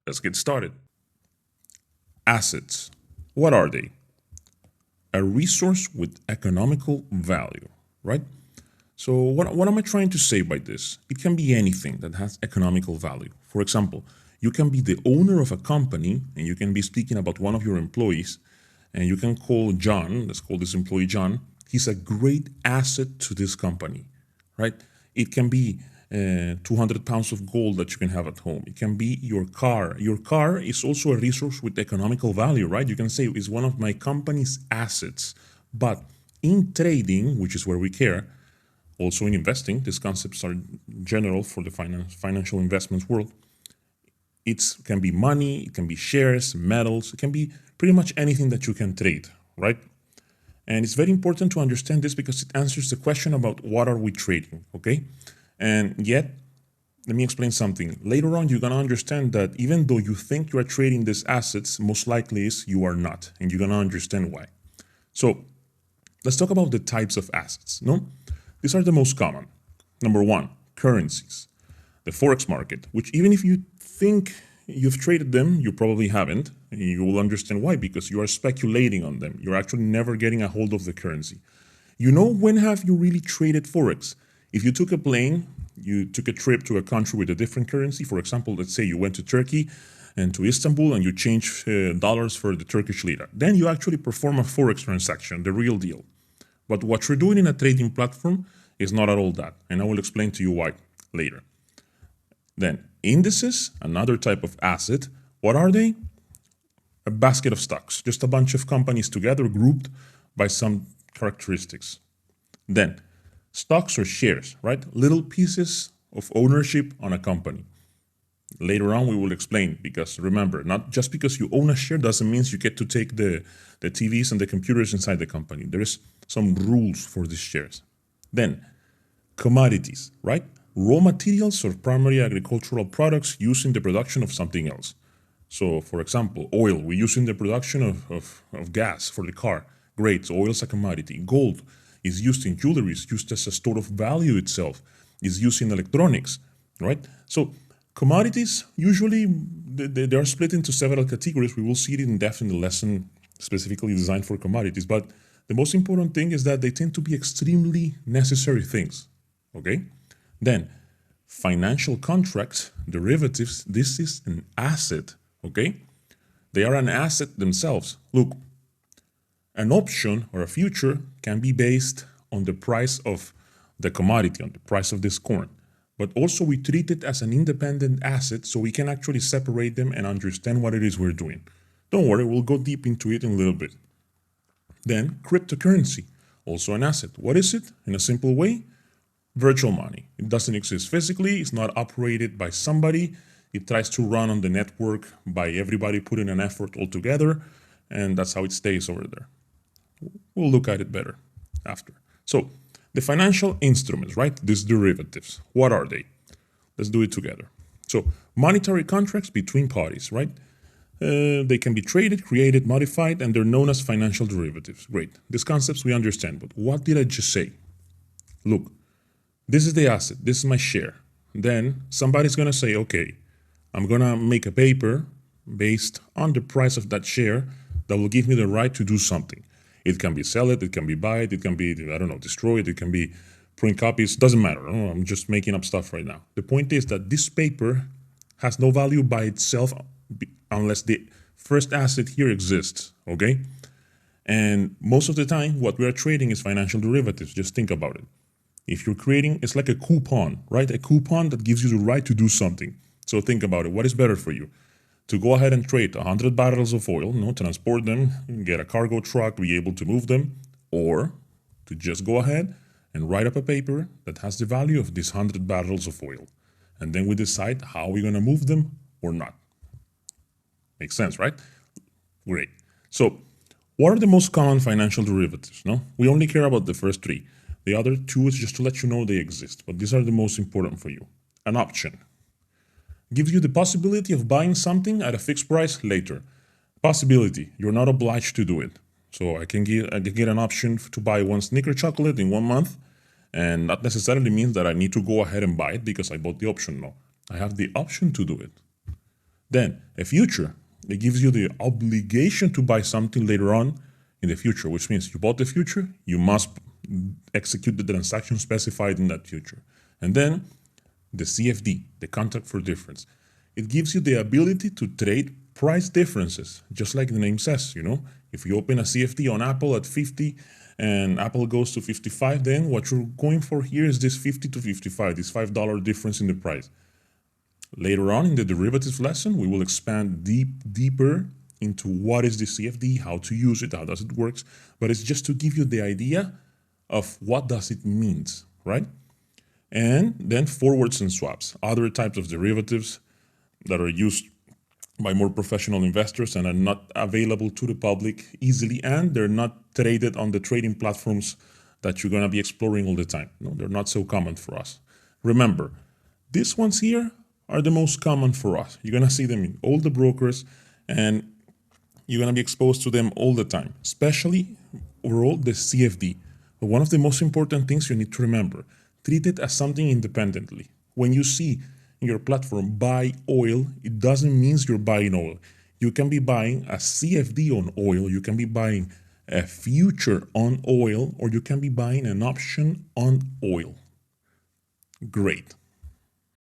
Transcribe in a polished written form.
Let's get started. Assets. What are they? A resource with economical value, right? So what am I trying to say by this? It can be anything that has economical value. For example, you can be the owner of a company and you can be speaking about one of your employees and you can call John, let's call this employee John. He's a great asset to this company, right? It can be 200 pounds of gold that you can have at home. It can be your car. Your car is also a resource with economical value, right? You can say it's one of my company's assets. But in trading, which is where we care, also in investing, these concepts are general for the financial investments world. It can be money, it can be shares, metals, it can be pretty much anything that you can trade, right? And it's very important to understand this because it answers the question about what are we trading, okay? And yet, let me explain something. Later on, you're gonna understand that even though you think you are trading these assets, most likely is you are not, and you're gonna understand why. So let's talk about the types of assets, no? These are the most common. Number one, currencies. The Forex market, which even if you think you've traded them, you probably haven't. And you will understand why, because you are speculating on them. You're actually never getting a hold of the currency. You know, when have you really traded Forex? If you took a plane, you took a trip to a country with a different currency, for example, let's say you went to Turkey and to Istanbul and you changed dollars for the Turkish lira. Then you actually perform a Forex transaction, the real deal. But what you're doing in a trading platform is not at all that. And I will explain to you why later. Then indices, another type of asset. What are they? A basket of stocks, just a bunch of companies together grouped by some characteristics. Then stocks or shares, right? Little pieces of ownership on a company. Later on, we will explain, because remember, not just because you own a share doesn't mean you get to take the TVs and the computers inside the company. There is some rules for these shares. Then, commodities, right? Raw materials or primary agricultural products used in the production of something else. So, for example, oil, we use in the production of gas for the car. Great, so oil is a commodity. Gold is used in jewelry, is used as a store of value itself, is used in electronics, right? So, commodities, usually they are split into several categories. We will see it in depth in the lesson specifically designed for commodities. But the most important thing is that they tend to be extremely necessary things, okay? Then, financial contracts, derivatives, this is an asset, okay? They are an asset themselves. Look, an option or a future can be based on the price of the commodity, on the price of this corn. But also we treat it as an independent asset so we can actually separate them and understand what it is we're doing. Don't worry, we'll go deep into it in a little bit. Then cryptocurrency, also an asset. What is it? In a simple way, virtual money. It doesn't exist physically, it's not operated by somebody. It tries to run on the network by everybody putting an effort all together, and that's how it stays over there. We'll look at it better after. So, the financial instruments, right? These derivatives, what are they? Let's do it together. So, monetary contracts between parties, right? They can be traded, created, modified, and they're known as financial derivatives. Great. These concepts we understand, but what did I just say? Look, this is the asset, this is my share. Then somebody's gonna say, okay, I'm gonna make a paper based on the price of that share that will give me the right to do something. It can be sell it can be buy it can be, I don't know, destroy it can be print copies, doesn't matter. I'm just making up stuff right now. The point is that this paper has no value by itself unless the first asset here exists, okay? And most of the time, what we are trading is financial derivatives. Just think about it. If you're creating, it's like a coupon, right? A coupon that gives you the right to do something. So think about it. What is better for you? To go ahead and trade 100 barrels of oil, transport them, get a cargo truck, be able to move them, or to just go ahead and write up a paper that has the value of these 100 barrels of oil. And then we decide how we're gonna move them or not. Makes sense, right? Great. So what are the most common financial derivatives? No, we only care about the first three. The other two is just to let you know they exist, but these are the most important for you. An option gives you the possibility of buying something at a fixed price later. Possibility, you're not obliged to do it. So I can get an option to buy one Snicker chocolate in 1 month, and not necessarily means that I need to go ahead and buy it because I bought the option. No, I have the option to do it. Then a future, it gives you the obligation to buy something later on in the future, which means you bought the future, you must execute the transaction specified in that future. And then the CFD, the contract for difference. It gives you the ability to trade price differences, just like the name says, If you open a CFD on Apple at 50 and Apple goes to 55, then what you're going for here is this 50 to 55, this $5 difference in the price. Later on in the derivatives lesson, we will expand deeper into what is the CFD, how to use it, how does it work, but it's just to give you the idea of what does it means, right? And then forwards and swaps, other types of derivatives that are used by more professional investors and are not available to the public easily, and they're not traded on the trading platforms that you're going to be exploring all the time. No, they're not so common for us. Remember, these ones here are the most common for us. You're going to see them in all the brokers, and you're going to be exposed to them all the time, especially overall the CFD. But one of the most important things you need to remember, treat it as something independently. When you see in your platform buy oil, it doesn't mean you're buying oil. You can be buying a CFD on oil, you can be buying a future on oil, or you can be buying an option on oil. Great.